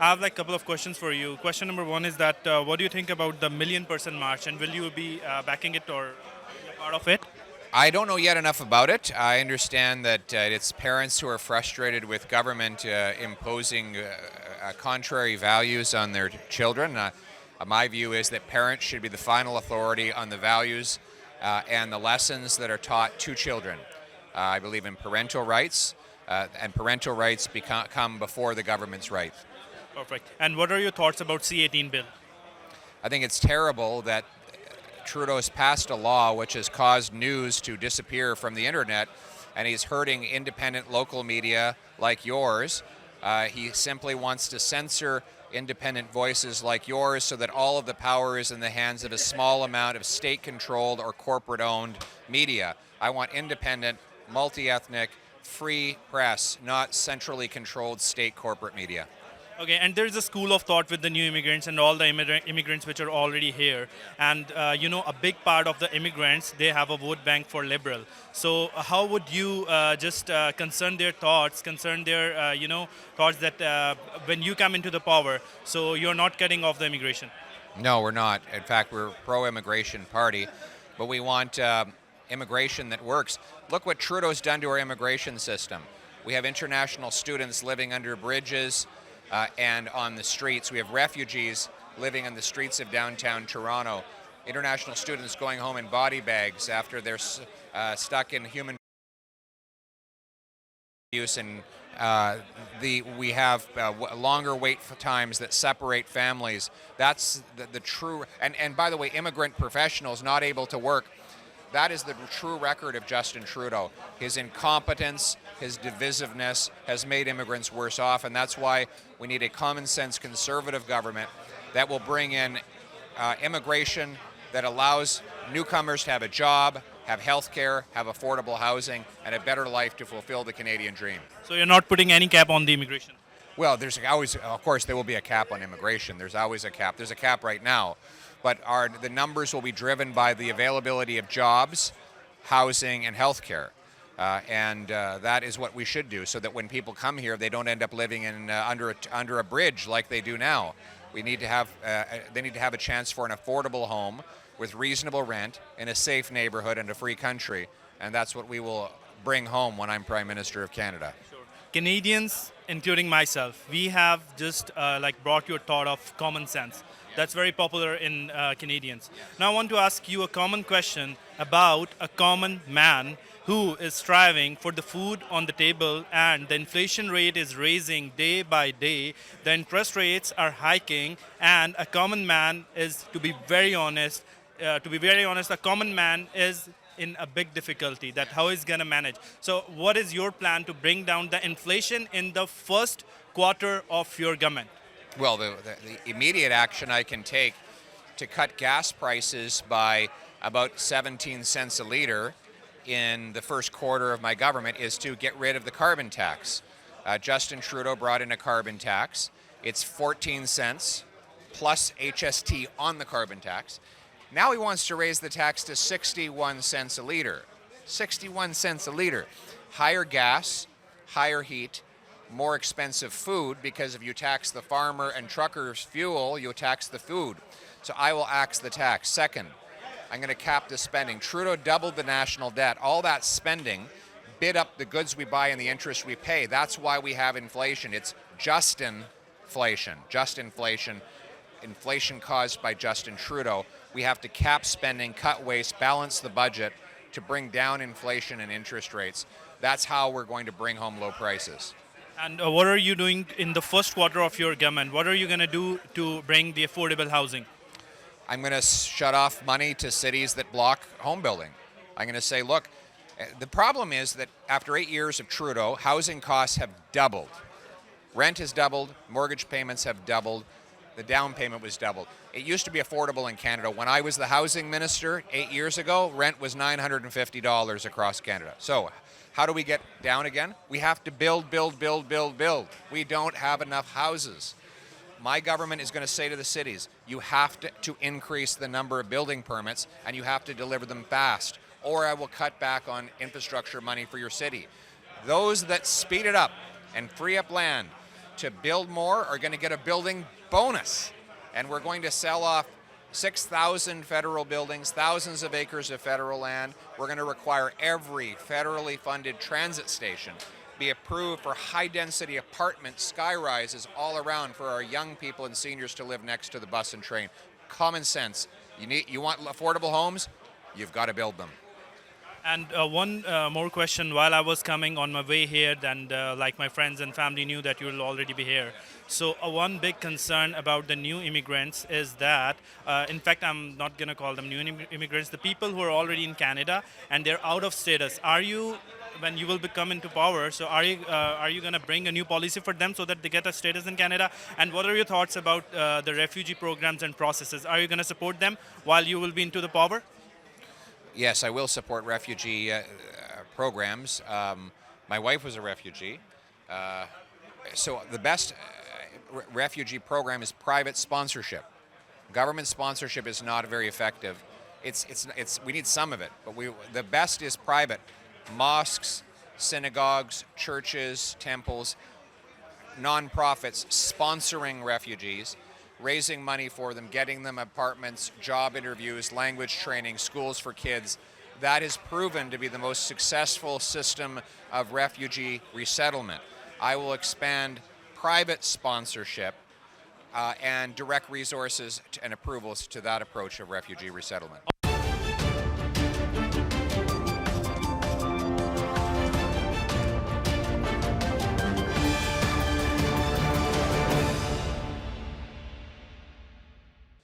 I have like a couple of questions for you. Question number one is that what do you think about the million-person march, and will you be backing it or be a part of it? I don't know yet enough about it. I understand that it's parents who are frustrated with government imposing contrary values on their children. My view is that parents should be the final authority on the values and the lessons that are taught to children. I believe in parental rights, and parental rights come before the government's rights. Perfect. And what are your thoughts about C18 bill? I think it's terrible that Trudeau's passed a law which has caused news to disappear from the internet, and he's hurting independent local media like yours. He simply wants to censor independent voices like yours so that all of the power is in the hands of a small amount of state-controlled or corporate-owned media. I want independent, multi-ethnic, free press, not centrally controlled state corporate media. Okay, and there's a school of thought with the new immigrants and all the immigrants which are already here. And, a big part of the immigrants, they have a vote bank for Liberal. So how would you just concern their thoughts, thoughts that when you come into the power, so you're not cutting off the immigration? No, we're not. In fact, we're a pro-immigration party, but we want immigration that works. Look what Trudeau's done to our immigration system. We have international students living under bridges, and on the streets. We have refugees living on the streets of downtown Toronto. International students going home in body bags after they're stuck in human abuse, and we have longer wait times that separate families. That's the true, and by the way, immigrant professionals not able to work. That is the true record of Justin Trudeau. His incompetence, his divisiveness has made immigrants worse off, and that's why we need a common sense conservative government that will bring in immigration that allows newcomers to have a job, have health care, have affordable housing, and a better life to fulfill the Canadian dream. So you're not putting any cap on the immigration? Well, there's always, of course, there will be a cap on immigration. There's always a cap. There's a cap right now. But the numbers will be driven by the availability of jobs, housing, and health care. And that is what we should do, so that when people come here, they don't end up living in under a bridge like they do now. We need to have they need to have a chance for an affordable home with reasonable rent in a safe neighborhood and a free country. And that's what we will bring home when I'm Prime Minister of Canada. Sure. Canadians, including myself, we have just brought your thought of common sense. That's very popular in Canadians. Now I want to ask you a common question about a common man who is striving for the food on the table, and the inflation rate is raising day by day. The interest rates are hiking, and a common man is, to be very honest, a common man is in a big difficulty that how he's going to manage. So what is your plan to bring down the inflation in the first quarter of your government? Well, the immediate action I can take to cut gas prices by about 17 cents a liter in the first quarter of my government is to get rid of the carbon tax. Justin Trudeau brought in a carbon tax. It's 14 cents plus HST on the carbon tax. Now he wants to raise the tax to 61 cents a liter. 61 cents a liter. Higher gas, higher heat, more expensive food, because if you tax the farmer and truckers' fuel, you tax the food. So I will axe the tax. Second, I'm going to cap the spending. Trudeau doubled the national debt. All that spending bid up the goods we buy and the interest we pay. That's why we have inflation. It's just inflation. Inflation caused by Justin Trudeau. We have to cap spending, cut waste, balance the budget to bring down inflation and interest rates. That's how we're going to bring home low prices. And what are you doing in the first quarter of your government? What are you going to do to bring the affordable housing? I'm going to shut off money to cities that block home building. I'm going to say, look, the problem is that after 8 years of Trudeau, housing costs have doubled. Rent has doubled, mortgage payments have doubled, the down payment was doubled. It used to be affordable in Canada. When I was the housing minister 8 years ago, rent was $950 across Canada. So how do we get down again? We have to build. We don't have enough houses. My government is going to say to the cities, you have to increase the number of building permits, and you have to deliver them fast, or I will cut back on infrastructure money for your city. Those that speed it up and free up land to build more are going to get a building bonus. And we're going to sell off 6,000 federal buildings, thousands of acres of federal land. We're going to require every federally funded transit station be approved for high-density apartment skyrises all around for our young people and seniors to live next to the bus and train. Common sense. You want affordable homes? You've got to build them. And one more question while I was coming on my way here, and like my friends and family knew that you will already be here. So one big concern about the new immigrants is that, in fact, I'm not going to call them new immigrants, the people who are already in Canada and they're out of status. Are you, when you will become into power, so are you going to bring a new policy for them so that they get a status in Canada? And what are your thoughts about the refugee programs and processes? Are you going to support them while you will be into the power? Yes, I will support refugee programs. My wife was a refugee. So the best refugee program is private sponsorship. Government sponsorship is not very effective. We need some of it, but the best is private. Mosques, synagogues, churches, temples, nonprofits sponsoring refugees, raising money for them, getting them apartments, job interviews, language training, schools for kids. That is proven to be the most successful system of refugee resettlement. I will expand private sponsorship and direct resources and approvals to that approach of refugee resettlement.